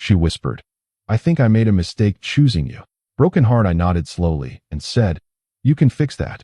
she whispered. "I think I made a mistake choosing you." Broken heart, I nodded slowly and said, "You can fix that."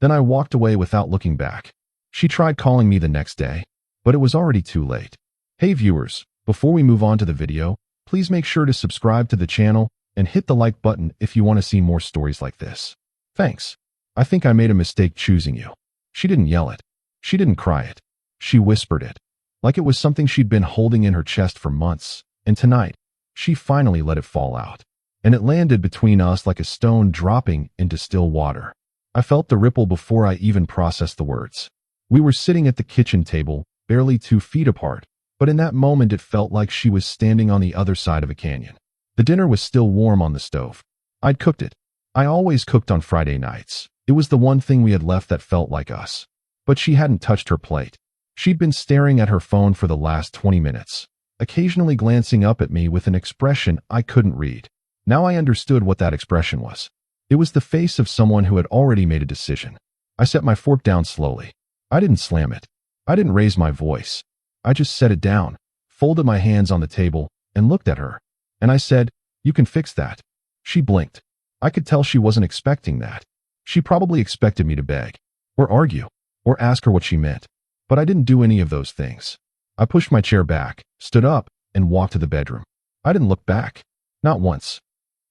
Then I walked away without looking back. She tried calling me the next day, but it was already too late. Hey viewers, before we move on to the video, please make sure to subscribe to the channel and hit the like button if you want to see more stories like this. Thanks. "I think I made a mistake choosing you." She didn't yell it. She didn't cry it. She whispered it, like it was something she'd been holding in her chest for months, and tonight, she finally let it fall out. And it landed between us like a stone dropping into still water. I felt the ripple before I even processed the words. We were sitting at the kitchen table, barely 2 feet apart, but in that moment it felt like she was standing on the other side of a canyon. The dinner was still warm on the stove. I'd cooked it. I always cooked on Friday nights. It was the one thing we had left that felt like us. But she hadn't touched her plate. She'd been staring at her phone for the last 20 minutes, occasionally glancing up at me with an expression I couldn't read. Now I understood what that expression was. It was the face of someone who had already made a decision. I set my fork down slowly. I didn't slam it. I didn't raise my voice. I just set it down, folded my hands on the table, and looked at her. And I said, "You can fix that." She blinked. I could tell she wasn't expecting that. She probably expected me to beg, or argue, or ask her what she meant. But I didn't do any of those things. I pushed my chair back, stood up, and walked to the bedroom. I didn't look back. Not once.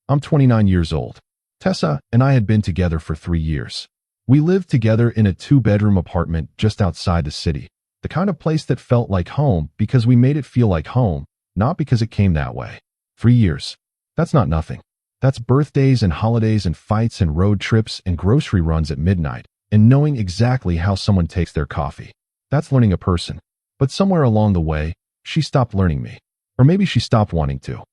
I'm 29 years old. Tessa and I had been together for 3 years. We lived together in a 2-bedroom apartment just outside the city, the kind of place that felt like home because we made it feel like home, not because it came that way. 3 years. That's not nothing. That's birthdays and holidays and fights and road trips and grocery runs at midnight and knowing exactly how someone takes their coffee. That's learning a person. But somewhere along the way, she stopped learning me. Or maybe she stopped wanting to.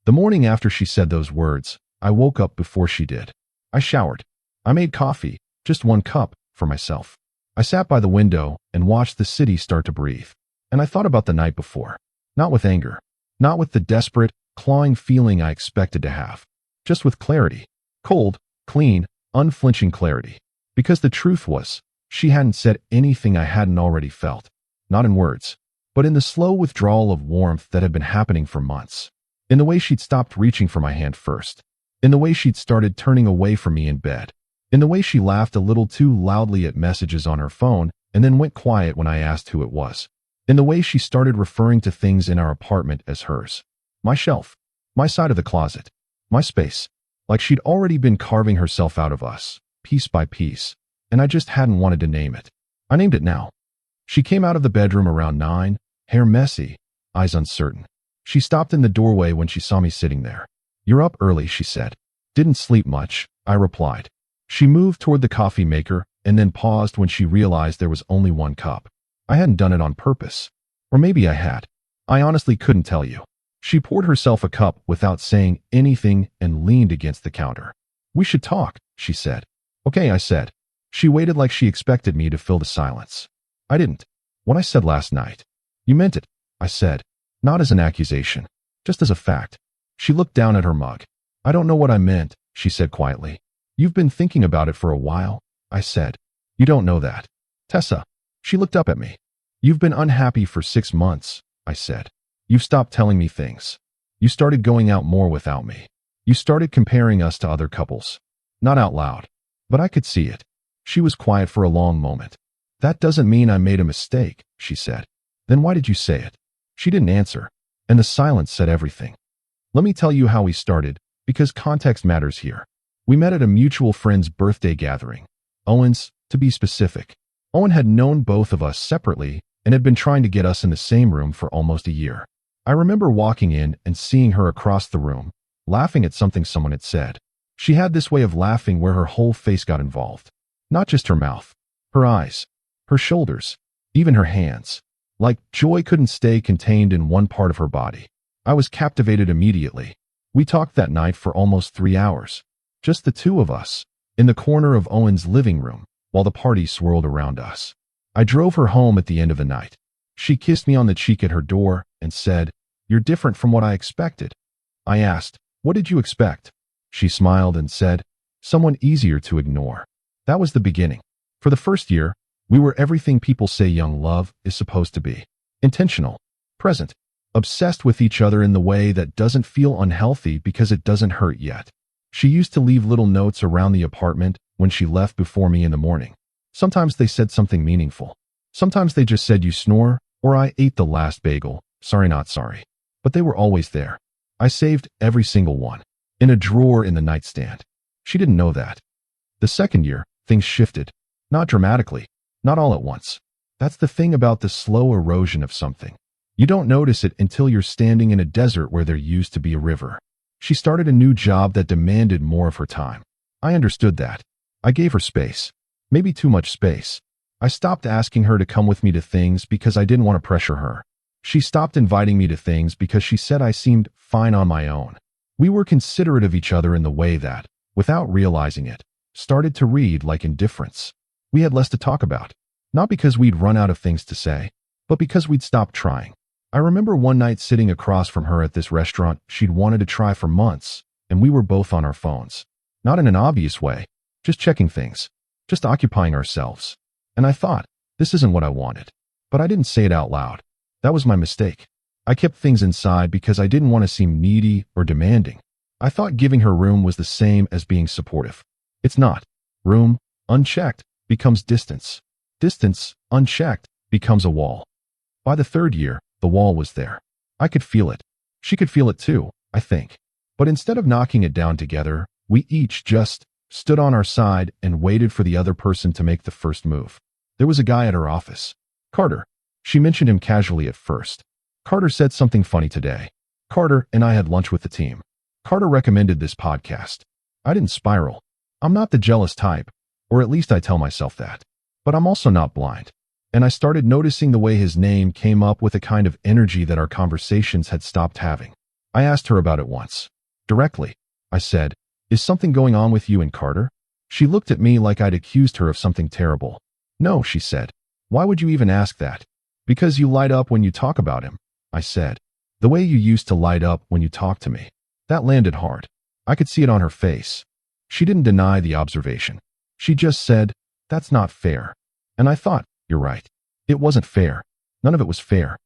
The morning after she said those words, I woke up before she did. I showered. I made coffee, just 1 cup, for myself. I sat by the window and watched the city start to breathe. And I thought about the night before. Not with anger. Not with the desperate, clawing feeling I expected to have. Just with clarity. Cold, clean, unflinching clarity. Because the truth was, she hadn't said anything I hadn't already felt. Not in words, but in the slow withdrawal of warmth that had been happening for months. In the way she'd stopped reaching for my hand first. In the way she'd started turning away from me in bed. In the way she laughed a little too loudly at messages on her phone and then went quiet when I asked who it was. In the way she started referring to things in our apartment as hers. My shelf. My side of the closet. My space. Like she'd already been carving herself out of us, piece by piece, and I just hadn't wanted to name it. I named it now. She came out of the bedroom around 9, hair messy, eyes uncertain. She stopped in the doorway when she saw me sitting there. "You're up early," she said. "Didn't sleep much," I replied. She moved toward the coffee maker and then paused when she realized there was only 1 cup. I hadn't done it on purpose. Or maybe I had. I honestly couldn't tell you. She poured herself a cup without saying anything and leaned against the counter. "We should talk," she said. "Okay," I said. She waited like she expected me to fill the silence. I didn't. "What I said last night." "You meant it," I said. Not as an accusation, just as a fact. She looked down at her mug. "I don't know what I meant," she said quietly. "You've been thinking about it for a while," I said. "You don't know that." "Tessa." She looked up at me. "You've been unhappy for 6 months," I said. "You've stopped telling me things. You started going out more without me. You started comparing us to other couples." Not out loud, but I could see it. She was quiet for a long moment. "That doesn't mean I made a mistake," she said. "Then why did you say it?" She didn't answer, and the silence said everything. Let me tell you how we started, because context matters here. We met at a mutual friend's birthday gathering. Owen's, to be specific. Owen had known both of us separately and had been trying to get us in the same room for almost a year. I remember walking in and seeing her across the room, laughing at something someone had said. She had this way of laughing where her whole face got involved. Not just her mouth, her eyes, her shoulders, even her hands. Like joy couldn't stay contained in one part of her body. I was captivated immediately. We talked that night for almost 3 hours. Just the 2 of us, in the corner of Owen's living room, while the party swirled around us. I drove her home at the end of the night. She kissed me on the cheek at her door and said, "You're different from what I expected." I asked, "What did you expect?" She smiled and said, "Someone easier to ignore." That was the beginning. For the first year, we were everything people say young love is supposed to be. Intentional, present, obsessed with each other in the way that doesn't feel unhealthy because it doesn't hurt yet. She used to leave little notes around the apartment when she left before me in the morning. Sometimes they said something meaningful. Sometimes they just said, "You snore," or "I ate the last bagel. Sorry, not sorry." But they were always there. I saved every single one in a drawer in the nightstand. She didn't know that. The second year, things shifted. Not dramatically, not all at once. That's the thing about the slow erosion of something. You don't notice it until you're standing in a desert where there used to be a river. She started a new job that demanded more of her time. I understood that. I gave her space. Maybe too much space. I stopped asking her to come with me to things because I didn't want to pressure her. She stopped inviting me to things because she said I seemed fine on my own. We were considerate of each other in the way that, without realizing it, started to read like indifference. We had less to talk about. Not because we'd run out of things to say, but because we'd stopped trying. I remember one night sitting across from her at this restaurant she'd wanted to try for months, and we were both on our phones. Not in an obvious way, just checking things, just occupying ourselves. And I thought, this isn't what I wanted. But I didn't say it out loud. That was my mistake. I kept things inside because I didn't want to seem needy or demanding. I thought giving her room was the same as being supportive. It's not. Room, unchecked, becomes distance. Distance, unchecked, becomes a wall. By the third year, the wall was there. I could feel it. She could feel it too, I think. But instead of knocking it down together, we each just stood on our side and waited for the other person to make the first move. There was a guy at her office. Carter. She mentioned him casually at first. Carter said something funny today. Carter and I had lunch with the team. Carter recommended this podcast. I didn't spiral. I'm not the jealous type, or at least I tell myself that. But I'm also not blind. And I started noticing the way his name came up with a kind of energy that our conversations had stopped having. I asked her about it once. Directly, I said, "Is something going on with you and Carter?" She looked at me like I'd accused her of something terrible. "No," she said. "Why would you even ask that?" "Because you light up when you talk about him," I said. "The way you used to light up when you talk to me." That landed hard. I could see it on her face. She didn't deny the observation. She just said, "That's not fair." And I thought, you're right. It wasn't fair. None of it was fair.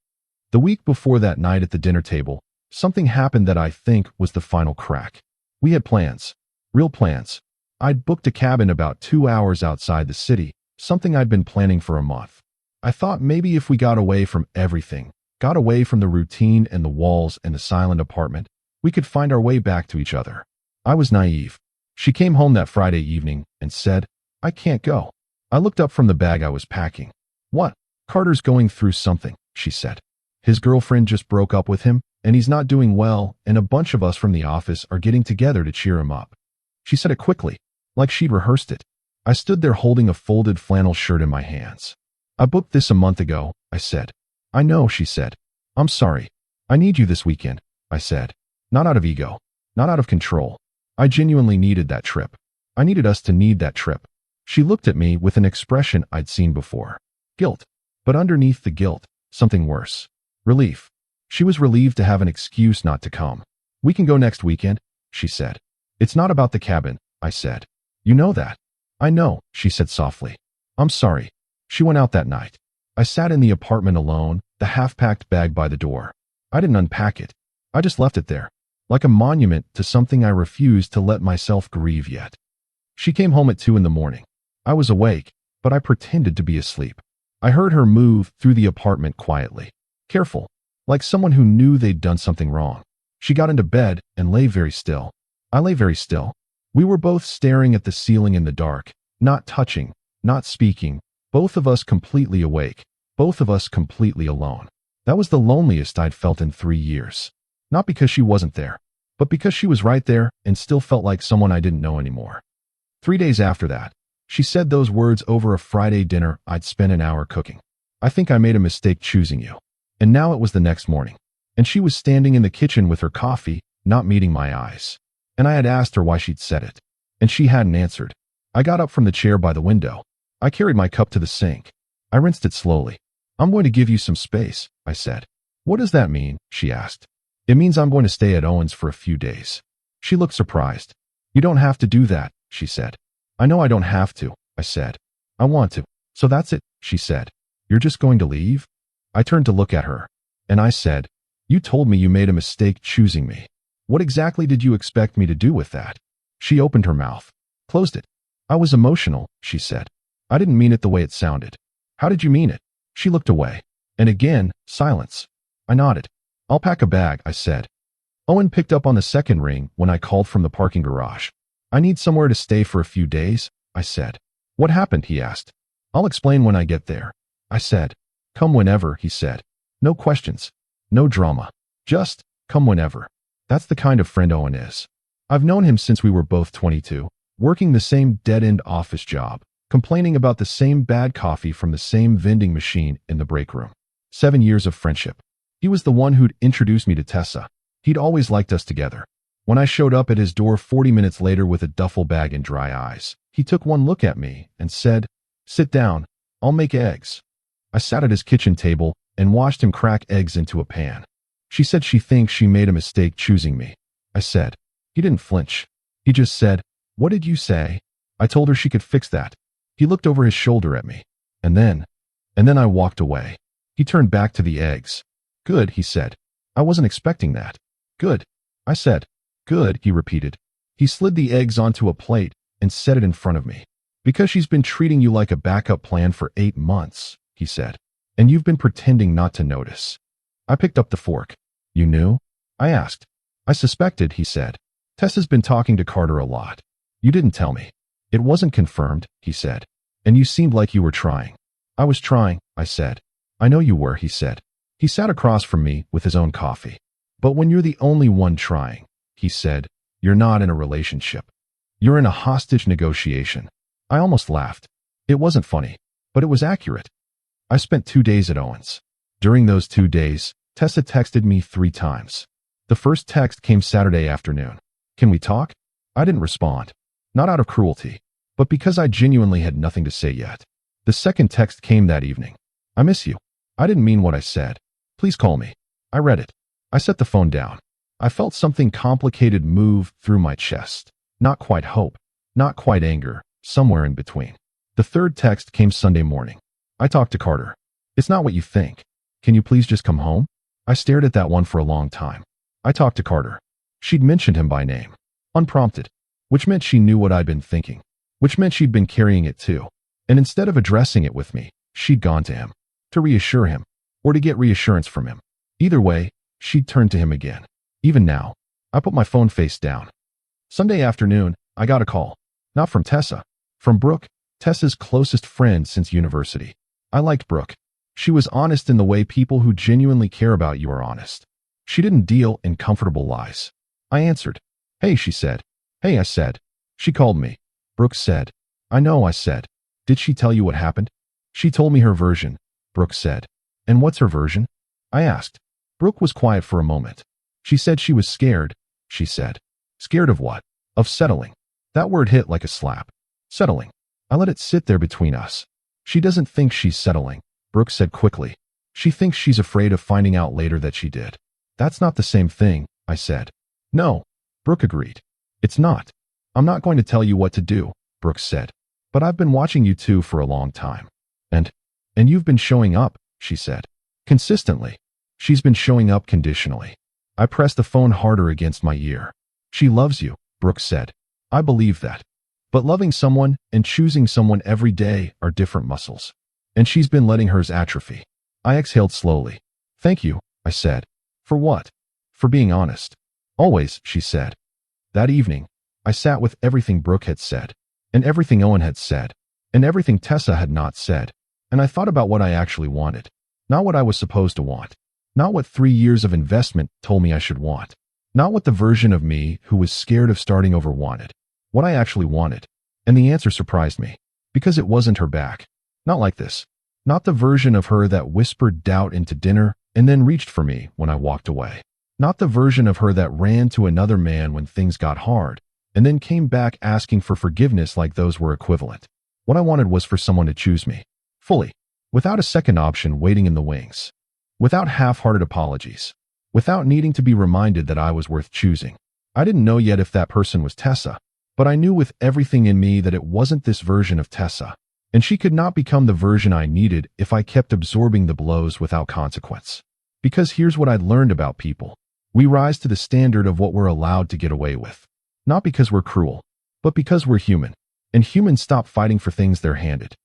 The week before that night at the dinner table, something happened that I think was the final crack. We had plans. Real plans. I'd booked a cabin about 2 hours outside the city, something I'd been planning for a month. I thought maybe if we got away from everything, got away from the routine and the walls and the silent apartment, we could find our way back to each other. I was naive. She came home that Friday evening and said, "I can't go." I looked up from the bag I was packing. "What?" "Carter's going through something," she said. "His girlfriend just broke up with him, and he's not doing well, and a bunch of us from the office are getting together to cheer him up." She said it quickly, like she'd rehearsed it. I stood there holding a folded flannel shirt in my hands. "I booked this a month ago," I said. "I know," she said. "I'm sorry. I need you this weekend," I said. Not out of ego, not out of control. I genuinely needed that trip. I needed us to need that trip. She looked at me with an expression I'd seen before. Guilt. But underneath the guilt, something worse. Relief. She was relieved to have an excuse not to come. "We can go next weekend," she said. "It's not about the cabin," I said. "You know that." "I know," she said softly. "I'm sorry." She went out that night. I sat in the apartment alone, the half-packed bag by the door. I didn't unpack it. I just left it there, like a monument to something I refused to let myself grieve yet. She came home at 2 in the morning. I was awake, but I pretended to be asleep. I heard her move through the apartment quietly, careful, like someone who knew they'd done something wrong. She got into bed and lay very still. I lay very still. We were both staring at the ceiling in the dark, not touching, not speaking, both of us completely awake, both of us completely alone. That was the loneliest I'd felt in 3 years. Not because she wasn't there, but because she was right there and still felt like someone I didn't know anymore. 3 days after that, she said those words over a Friday dinner I'd spent an hour cooking. "I think I made a mistake choosing you." And now it was the next morning, and she was standing in the kitchen with her coffee, not meeting my eyes. And I had asked her why she'd said it, and she hadn't answered. I got up from the chair by the window. I carried my cup to the sink. I rinsed it slowly. "I'm going to give you some space," I said. "What does that mean?" she asked. "It means I'm going to stay at Owen's for a few days." She looked surprised. "You don't have to do that," she said. "I know I don't have to," I said. "I want to." "So that's it," she said. "You're just going to leave?" I turned to look at her, and I said, You told me you made a mistake choosing me. What exactly did you expect me to do with that? She opened her mouth, closed it. I was emotional, she said. I didn't mean it the way it sounded. How did you mean it? She looked away. And again, silence. I nodded. I'll pack a bag, I said. Owen picked up on the second ring when I called from the parking garage. I need somewhere to stay for a few days, I said. What happened, he asked. I'll explain when I get there, I said. Come whenever, he said. No questions. No drama. Just, come whenever. That's the kind of friend Owen is. I've known him since we were both 22, working the same dead-end office job, complaining about the same bad coffee from the same vending machine in the break room. 7 years of friendship. He was the one who'd introduced me to Tessa. He'd always liked us together. When I showed up at his door 40 minutes later with a duffel bag and dry eyes, he took one look at me and said, "Sit down, I'll make eggs." I sat at his kitchen table and watched him crack eggs into a pan. She said she thinks she made a mistake choosing me. I said. He didn't flinch. He just said, "What did you say?" I told her she could fix that. He looked over his shoulder at me. And then I walked away. He turned back to the eggs. Good, he said. I wasn't expecting that. Good. I said. Good, he repeated. He slid the eggs onto a plate and set it in front of me. Because she's been treating you like a backup plan for 8 months, he said. And you've been pretending not to notice. I picked up the fork. You knew? I asked. I suspected, he said. Tessa's been talking to Carter a lot. You didn't tell me. It wasn't confirmed, he said. And you seemed like you were trying. I was trying, I said. I know you were, he said. He sat across from me with his own coffee. But when you're the only one trying, he said, you're not in a relationship. You're in a hostage negotiation. I almost laughed. It wasn't funny, but it was accurate. I spent 2 days at Owen's. During those 2 days, Tessa texted me 3 times. The first text came Saturday afternoon. Can we talk? I didn't respond. Not out of cruelty, but because I genuinely had nothing to say yet. The second text came that evening. I miss you. I didn't mean what I said. Please call me. I read it. I set the phone down. I felt something complicated move through my chest. Not quite hope, not quite anger, somewhere in between. The third text came Sunday morning. I talked to Carter. It's not what you think. Can you please just come home? I stared at that one for a long time. I talked to Carter. She'd mentioned him by name. Unprompted. Which meant she knew what I'd been thinking. Which meant she'd been carrying it too. And instead of addressing it with me, she'd gone to him. To reassure him. Or to get reassurance from him. Either way, she'd turned to him again. Even now, I put my phone face down. Sunday afternoon, I got a call. Not from Tessa. From Brooke, Tessa's closest friend since university. I liked Brooke. She was honest in the way people who genuinely care about you are honest. She didn't deal in comfortable lies. I answered. Hey, she said. Hey, I said. She called me. Brooke said. I know, I said. Did she tell you what happened? She told me her version, Brooke said. And what's her version? I asked. Brooke was quiet for a moment. She said she was scared, she said. Scared of what? Of settling. That word hit like a slap. Settling. I let it sit there between us. She doesn't think she's settling, Brooke said quickly. She thinks she's afraid of finding out later that she did. That's not the same thing, I said. No, Brooke agreed. It's not. I'm not going to tell you what to do, Brooke said. But I've been watching you two for a long time. And you've been showing up, she said. Consistently. She's been showing up conditionally. I pressed the phone harder against my ear. She loves you, Brooke said. I believe that. But loving someone and choosing someone every day are different muscles. And she's been letting hers atrophy. I exhaled slowly. Thank you, I said. For what? For being honest. Always, she said. That evening, I sat with everything Brooke had said, and everything Owen had said, and everything Tessa had not said, and I thought about what I actually wanted. Not what I was supposed to want. Not what 3 years of investment told me I should want. Not what the version of me who was scared of starting over wanted. What I actually wanted. And the answer surprised me. Because it wasn't her back. Not like this. Not the version of her that whispered doubt into dinner and then reached for me when I walked away. Not the version of her that ran to another man when things got hard and then came back asking for forgiveness like those were equivalent. What I wanted was for someone to choose me. Fully. Without a second option waiting in the wings. Without half-hearted apologies. Without needing to be reminded that I was worth choosing. I didn't know yet if that person was Tessa, but I knew with everything in me that it wasn't this version of Tessa, and she could not become the version I needed if I kept absorbing the blows without consequence. Because here's what I'd learned about people. We rise to the standard of what we're allowed to get away with. Not because we're cruel, but because we're human. And humans stop fighting for things they're handed.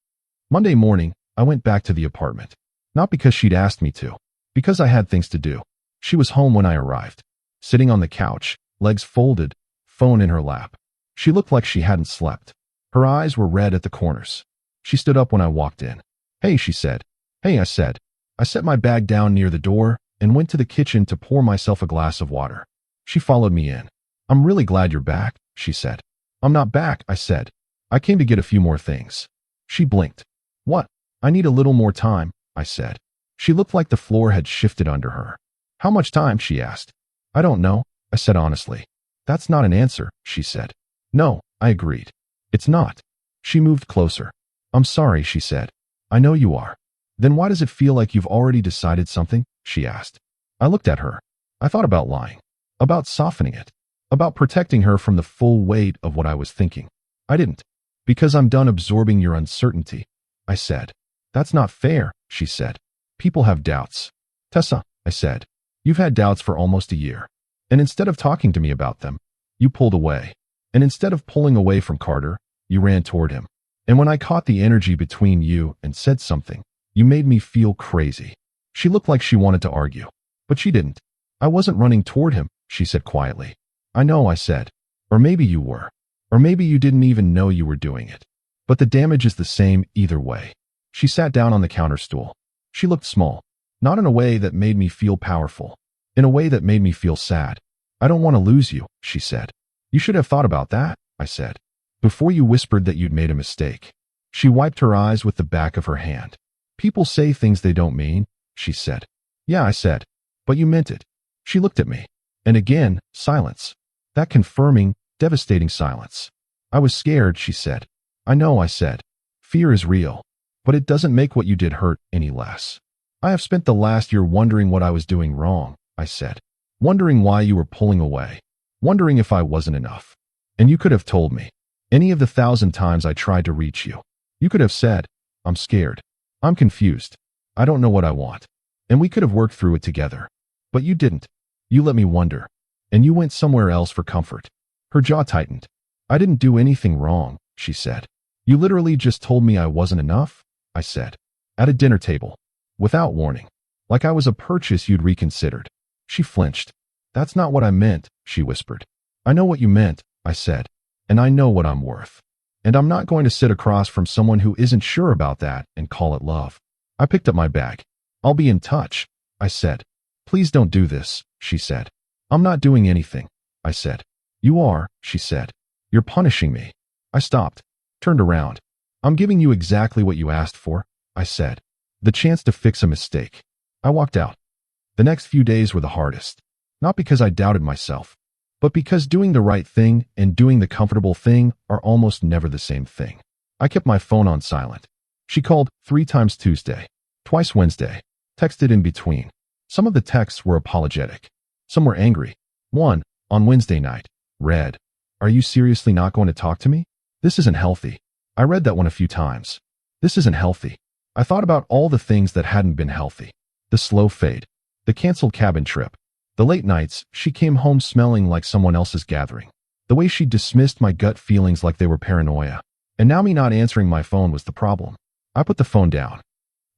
Monday morning, I went back to the apartment. Not because she'd asked me to. Because I had things to do. She was home when I arrived. Sitting on the couch, legs folded, phone in her lap. She looked like she hadn't slept. Her eyes were red at the corners. She stood up when I walked in. "Hey," she said. "Hey," I said. I set my bag down near the door and went to the kitchen to pour myself a glass of water. She followed me in. "I'm really glad you're back," she said. "I'm not back," I said. "I came to get a few more things." She blinked. "What?" "I need a little more time," I said. She looked like the floor had shifted under her. "How much time?" she asked. "I don't know," I said honestly. "That's not an answer," she said. "No," I agreed. "It's not." She moved closer. "I'm sorry," she said. "I know you are." "Then why does it feel like you've already decided something?" she asked. I looked at her. I thought about lying, about softening it, about protecting her from the full weight of what I was thinking. I didn't. "Because I'm done absorbing your uncertainty," I said. "That's not fair," she said. "People have doubts." "Tessa," I said, "you've had doubts for almost a year. And instead of talking to me about them, you pulled away. And instead of pulling away from Carter, you ran toward him. And when I caught the energy between you and said something, you made me feel crazy." She looked like she wanted to argue, but she didn't. "I wasn't running toward him," she said quietly. "I know," I said. "Or maybe you were. Or maybe you didn't even know you were doing it. But the damage is the same either way." She sat down on the counter stool. She looked small, not in a way that made me feel powerful, in a way that made me feel sad. "I don't want to lose you," she said. "You should have thought about that," I said, "before you whispered that you'd made a mistake." She wiped her eyes with the back of her hand. "People say things they don't mean," she said. "Yeah," I said, "but you meant it." She looked at me. And again, silence. That confirming, devastating silence. "I was scared," she said. "I know," I said. "Fear is real, but it doesn't make what you did hurt any less." "I have spent the last year wondering what I was doing wrong," I said. "Wondering why you were pulling away. Wondering if I wasn't enough. And you could have told me. Any of the 1,000 times I tried to reach you. You could have said, 'I'm scared. I'm confused. I don't know what I want.' And we could have worked through it together. But you didn't. You let me wonder. And you went somewhere else for comfort." Her jaw tightened. "I didn't do anything wrong," she said. "You literally just told me I wasn't enough," I said. "At a dinner table. Without warning. Like I was a purchase you'd reconsidered." She flinched. "That's not what I meant," she whispered. "I know what you meant," I said. "And I know what I'm worth. And I'm not going to sit across from someone who isn't sure about that and call it love." I picked up my bag. "I'll be in touch," I said. "Please don't do this," she said. "I'm not doing anything," I said. "You are," she said. "You're punishing me." I stopped, turned around. "I'm giving you exactly what you asked for," I said. "The chance to fix a mistake." I walked out. The next few days were the hardest. Not because I doubted myself, but because doing the right thing and doing the comfortable thing are almost never the same thing. I kept my phone on silent. She called 3 times Tuesday, twice Wednesday, texted in between. Some of the texts were apologetic. Some were angry. One, on Wednesday night, read, "Are you seriously not going to talk to me? This isn't healthy." I read that one a few times. This isn't healthy. I thought about all the things that hadn't been healthy. The slow fade. The canceled cabin trip. The late nights she came home smelling like someone else's gathering. The way she dismissed my gut feelings like they were paranoia. And now me not answering my phone was the problem. I put the phone down.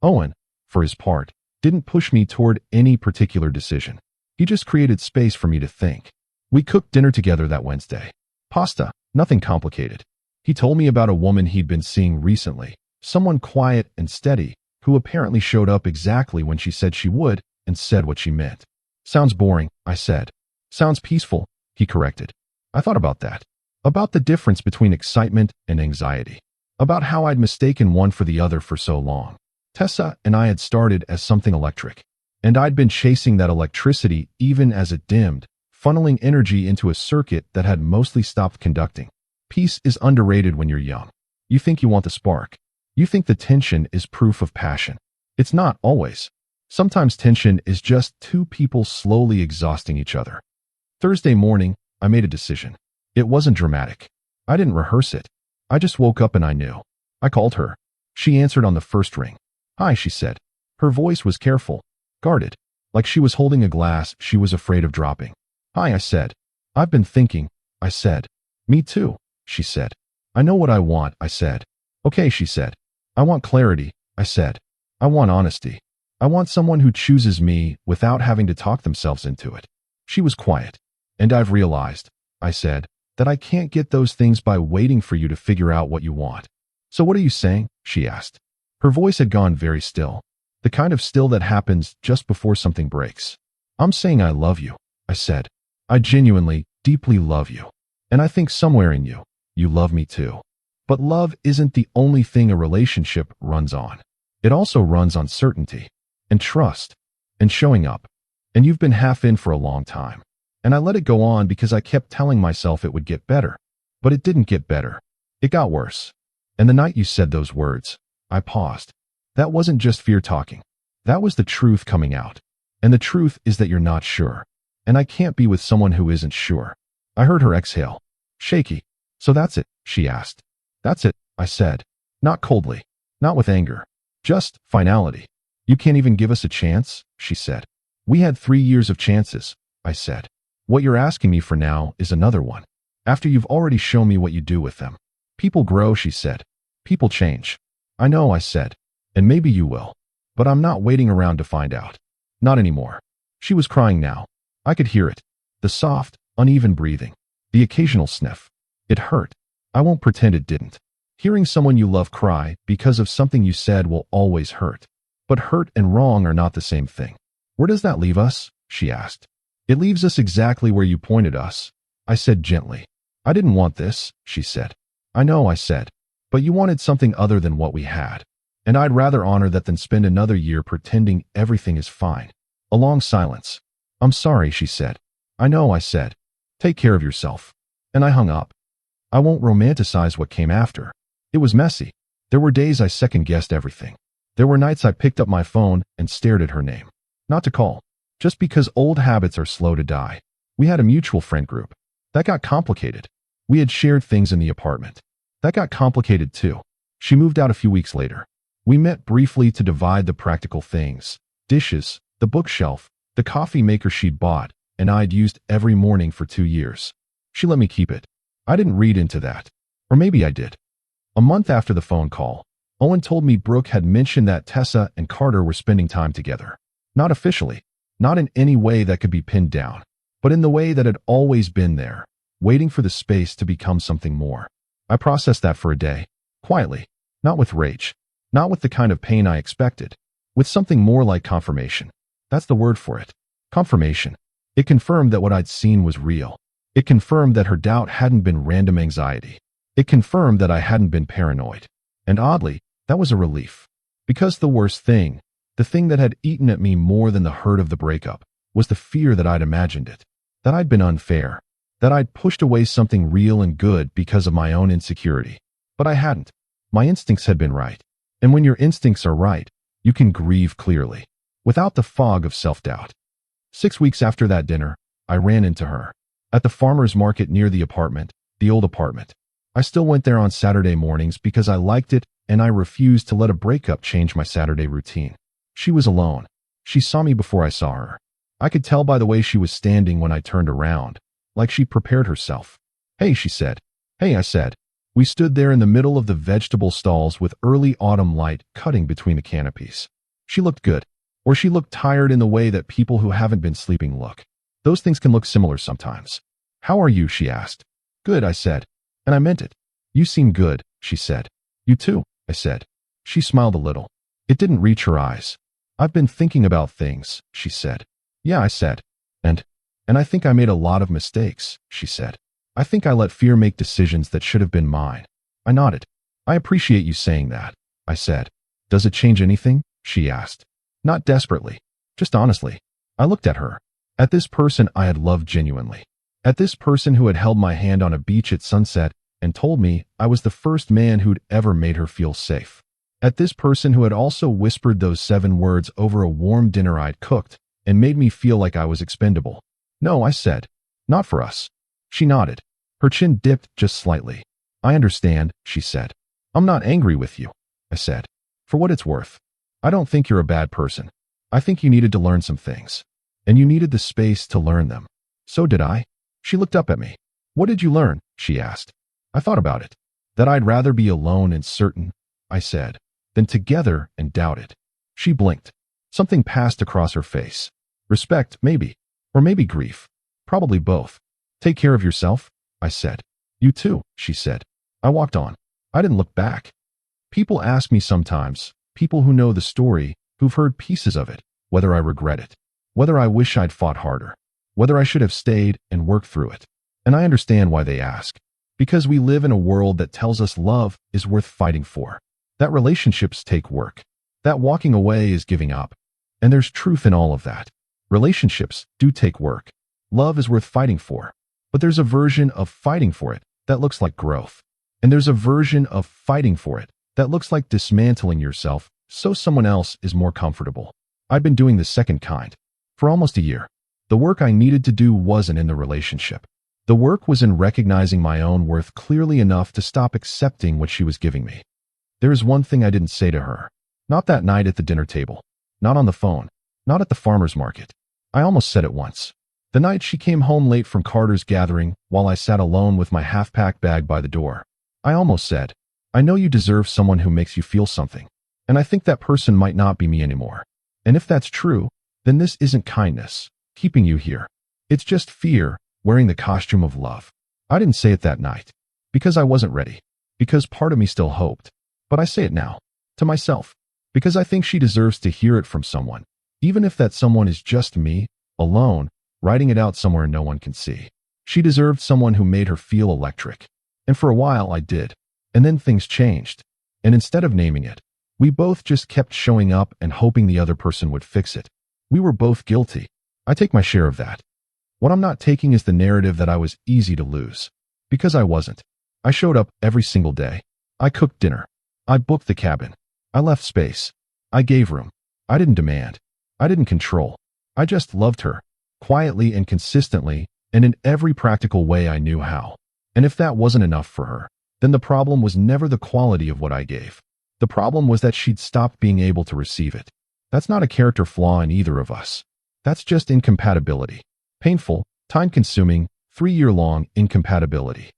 Owen, for his part, didn't push me toward any particular decision. He just created space for me to think. We cooked dinner together that Wednesday. Pasta, nothing complicated. He told me about a woman he'd been seeing recently, someone quiet and steady, who apparently showed up exactly when she said she would and said what she meant. "Sounds boring," I said. "Sounds peaceful," he corrected. I thought about that. About the difference between excitement and anxiety. About how I'd mistaken one for the other for so long. Tessa and I had started as something electric, and I'd been chasing that electricity even as it dimmed, funneling energy into a circuit that had mostly stopped conducting. Peace is underrated when you're young. You think you want the spark. You think the tension is proof of passion. It's not always. Sometimes tension is just two people slowly exhausting each other. Thursday morning, I made a decision. It wasn't dramatic. I didn't rehearse it. I just woke up and I knew. I called her. She answered on the first ring. "Hi," she said. Her voice was careful, guarded. Like she was holding a glass she was afraid of dropping. Hi, I said. I've been thinking, I said. Me too, she said. I know what I want, I said. Okay, she said. I want clarity, I said. I want honesty. I want someone who chooses me without having to talk themselves into it. She was quiet. And I've realized, I said, that I can't get those things by waiting for you to figure out what you want. So what are you saying? She asked. Her voice had gone very still. The kind of still that happens just before something breaks. I'm saying I love you, I said. I genuinely, deeply love you. And I think somewhere in you, you love me too. But love isn't the only thing a relationship runs on. It also runs on certainty, and trust, and showing up. And you've been half in for a long time. And I let it go on because I kept telling myself it would get better. But it didn't get better. It got worse. And the night you said those words, I paused. That wasn't just fear talking. That was the truth coming out. And the truth is that you're not sure. And I can't be with someone who isn't sure. I heard her exhale. Shaky. So that's it, she asked. That's it, I said. Not coldly. Not with anger. Just finality. You can't even give us a chance, she said. We had 3 years of chances, I said. What you're asking me for now is another one. After you've already shown me what you do with them. People grow, she said. People change. I know, I said. And maybe you will. But I'm not waiting around to find out. Not anymore. She was crying now. I could hear it. The soft, uneven breathing. The occasional sniff. It hurt. I won't pretend it didn't. Hearing someone you love cry because of something you said will always hurt. But hurt and wrong are not the same thing. Where does that leave us? She asked. It leaves us exactly where you pointed us, I said gently. I didn't want this, she said. I know, I said. But you wanted something other than what we had. And I'd rather honor that than spend another year pretending everything is fine. A long silence. I'm sorry, she said. I know, I said. Take care of yourself. And I hung up. I won't romanticize what came after. It was messy. There were days I second-guessed everything. There were nights I picked up my phone and stared at her name. Not to call. Just because old habits are slow to die. We had a mutual friend group. That got complicated. We had shared things in the apartment. That got complicated too. She moved out a few weeks later. We met briefly to divide the practical things. Dishes, the bookshelf, the coffee maker she'd bought, and I'd used every morning for 2 years. She let me keep it. I didn't read into that. Or maybe I did. A month after the phone call, Owen told me Brooke had mentioned that Tessa and Carter were spending time together. Not officially. Not in any way that could be pinned down. But in the way that had always been there, waiting for the space to become something more. I processed that for a day. Quietly. Not with rage. Not with the kind of pain I expected. With something more like confirmation. That's the word for it. Confirmation. It confirmed that what I'd seen was real. It confirmed that her doubt hadn't been random anxiety. It confirmed that I hadn't been paranoid. And oddly, that was a relief. Because the worst thing, the thing that had eaten at me more than the hurt of the breakup, was the fear that I'd imagined it. That I'd been unfair. That I'd pushed away something real and good because of my own insecurity. But I hadn't. My instincts had been right. And when your instincts are right, you can grieve clearly, without the fog of self-doubt. 6 weeks after that dinner, I ran into her. At the farmer's market near the apartment, the old apartment. I still went there on Saturday mornings because I liked it and I refused to let a breakup change my Saturday routine. She was alone. She saw me before I saw her. I could tell by the way she was standing when I turned around, like she prepared herself. Hey, she said. Hey, I said. We stood there in the middle of the vegetable stalls with early autumn light cutting between the canopies. She looked good. Or she looked tired in the way that people who haven't been sleeping look. Those things can look similar sometimes. How are you? She asked. Good, I said. And I meant it. You seem good, she said. You too, I said. She smiled a little. It didn't reach her eyes. I've been thinking about things, she said. Yeah, I said. And I think I made a lot of mistakes, she said. I think I let fear make decisions that should have been mine. I nodded. I appreciate you saying that, I said. Does it change anything? She asked. Not desperately. Just honestly. I looked at her. At this person I had loved genuinely. At this person who had held my hand on a beach at sunset and told me I was the first man who'd ever made her feel safe. At this person who had also whispered those 7 words over a warm dinner I'd cooked and made me feel like I was expendable. No, I said. Not for us. She nodded. Her chin dipped just slightly. I understand, she said. I'm not angry with you, I said. For what it's worth. I don't think you're a bad person. I think you needed to learn some things. And you needed the space to learn them. So did I. She looked up at me. What did you learn? She asked. I thought about it. That I'd rather be alone and certain, I said, than together and doubt it. She blinked. Something passed across her face. Respect, maybe. Or maybe grief. Probably both. Take care of yourself, I said. You too, she said. I walked on. I didn't look back. People ask me sometimes, people who know the story, who've heard pieces of it, whether I regret it, whether I wish I'd fought harder, whether I should have stayed and worked through it. And I understand why they ask. Because we live in a world that tells us love is worth fighting for, that relationships take work, that walking away is giving up. And there's truth in all of that. Relationships do take work. Love is worth fighting for. But there's a version of fighting for it that looks like growth. And there's a version of fighting for it that looks like dismantling yourself so someone else is more comfortable. I'd been doing the second kind for almost a year. The work I needed to do wasn't in the relationship. The work was in recognizing my own worth clearly enough to stop accepting what she was giving me. There is one thing I didn't say to her. Not that night at the dinner table. Not on the phone. Not at the farmer's market. I almost said it once. The night she came home late from Carter's gathering while I sat alone with my half-packed bag by the door. I almost said, I know you deserve someone who makes you feel something. And I think that person might not be me anymore. And if that's true, then this isn't kindness, keeping you here. It's just fear, wearing the costume of love. I didn't say it that night. Because I wasn't ready. Because part of me still hoped. But I say it now. To myself. Because I think she deserves to hear it from someone. Even if that someone is just me, alone, writing it out somewhere no one can see. She deserved someone who made her feel electric. And for a while I did. And then things changed. And instead of naming it, we both just kept showing up and hoping the other person would fix it. We were both guilty. I take my share of that. What I'm not taking is the narrative that I was easy to lose. Because I wasn't. I showed up every single day. I cooked dinner. I booked the cabin. I left space. I gave room. I didn't demand. I didn't control. I just loved her. Quietly and consistently, and in every practical way I knew how. And if that wasn't enough for her, then the problem was never the quality of what I gave. The problem was that she'd stopped being able to receive it. That's not a character flaw in either of us. That's just incompatibility. Painful, time-consuming, 3-year-long incompatibility.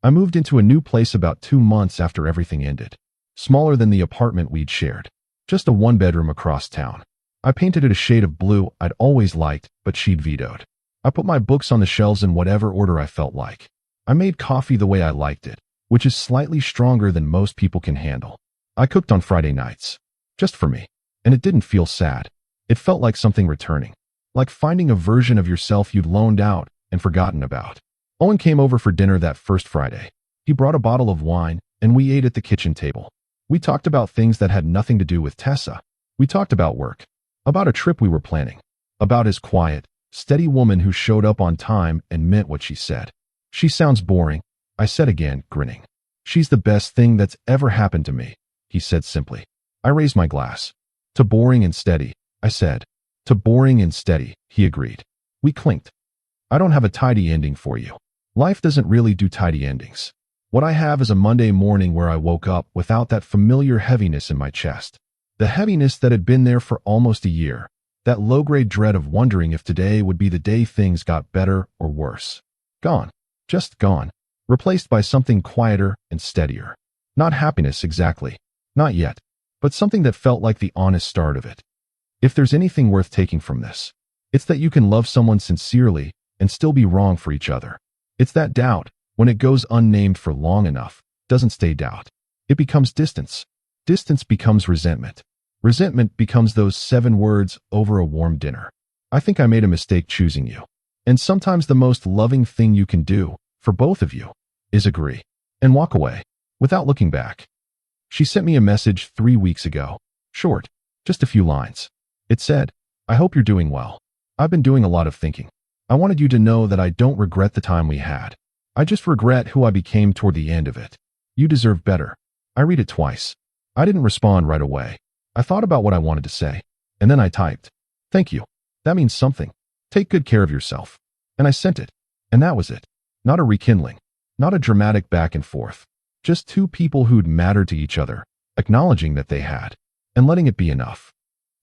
I moved into a new place about 2 months after everything ended. Smaller than the apartment we'd shared. Just a 1-bedroom across town. I painted it a shade of blue I'd always liked, but she'd vetoed. I put my books on the shelves in whatever order I felt like. I made coffee the way I liked it, which is slightly stronger than most people can handle. I cooked on Friday nights. Just for me. And it didn't feel sad. It felt like something returning. Like finding a version of yourself you'd loaned out and forgotten about. Owen came over for dinner that first Friday. He brought a bottle of wine, and we ate at the kitchen table. We talked about things that had nothing to do with Tessa. We talked about work. About a trip we were planning. About his quiet, steady woman who showed up on time and meant what she said. She sounds boring, I said again, grinning. She's the best thing that's ever happened to me, he said simply. I raised my glass. To boring and steady, I said. To boring and steady, he agreed. We clinked. I don't have a tidy ending for you. Life doesn't really do tidy endings. What I have is a Monday morning where I woke up without that familiar heaviness in my chest. The heaviness that had been there for almost a year. That low-grade dread of wondering if today would be the day things got better or worse. Gone. Just gone. Replaced by something quieter and steadier. Not happiness exactly. Not yet. But something that felt like the honest start of it. If there's anything worth taking from this, it's that you can love someone sincerely and still be wrong for each other. It's that doubt, when it goes unnamed for long enough, doesn't stay doubt. It becomes distance. Distance becomes resentment. Resentment becomes those 7 words over a warm dinner. I think I made a mistake choosing you. And sometimes the most loving thing you can do, for both of you, is agree. And walk away. Without looking back. She sent me a message 3 weeks ago. Short. Just a few lines. It said, I hope you're doing well. I've been doing a lot of thinking. I wanted you to know that I don't regret the time we had. I just regret who I became toward the end of it. You deserve better. I read it twice. I didn't respond right away. I thought about what I wanted to say. And then I typed. Thank you. That means something. Take good care of yourself. And I sent it. And that was it. Not a rekindling. Not a dramatic back and forth. Just 2 people who'd mattered to each other, acknowledging that they had. And letting it be enough.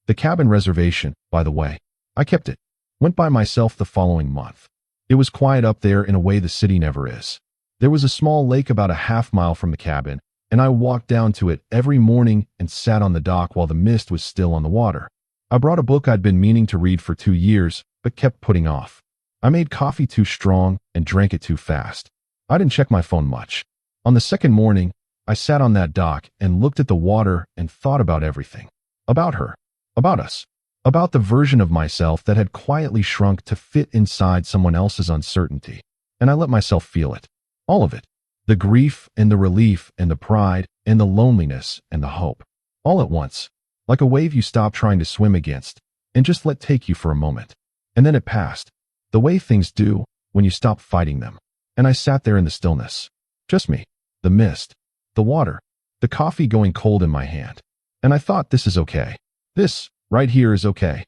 The cabin reservation, by the way. I kept it. Went by myself the following month. It was quiet up there in a way the city never is. There was a small lake about a half-mile from the cabin, and I walked down to it every morning and sat on the dock while the mist was still on the water. I brought a book I'd been meaning to read for 2 years, but kept putting off. I made coffee too strong and drank it too fast. I didn't check my phone much. On the second morning, I sat on that dock and looked at the water and thought about everything. About her. About us. About the version of myself that had quietly shrunk to fit inside someone else's uncertainty. And I let myself feel it. All of it. The grief and the relief and the pride and the loneliness and the hope. All at once. Like a wave you stop trying to swim against and just let take you for a moment. And then it passed. The way things do when you stop fighting them. And I sat there in the stillness. Just me. The mist. The water. The coffee going cold in my hand. And I thought, this is okay. This, right here, is okay.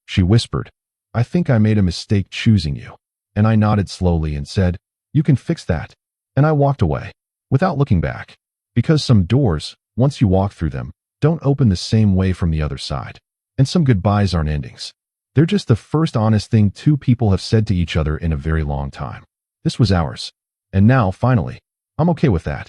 She whispered, I think I made a mistake choosing you. And I nodded slowly and said, you can fix that. And I walked away, without looking back. Because some doors, once you walk through them, don't open the same way from the other side. And some goodbyes aren't endings. They're just the first honest thing two people have said to each other in a very long time. This was ours. And now, finally, I'm okay with that.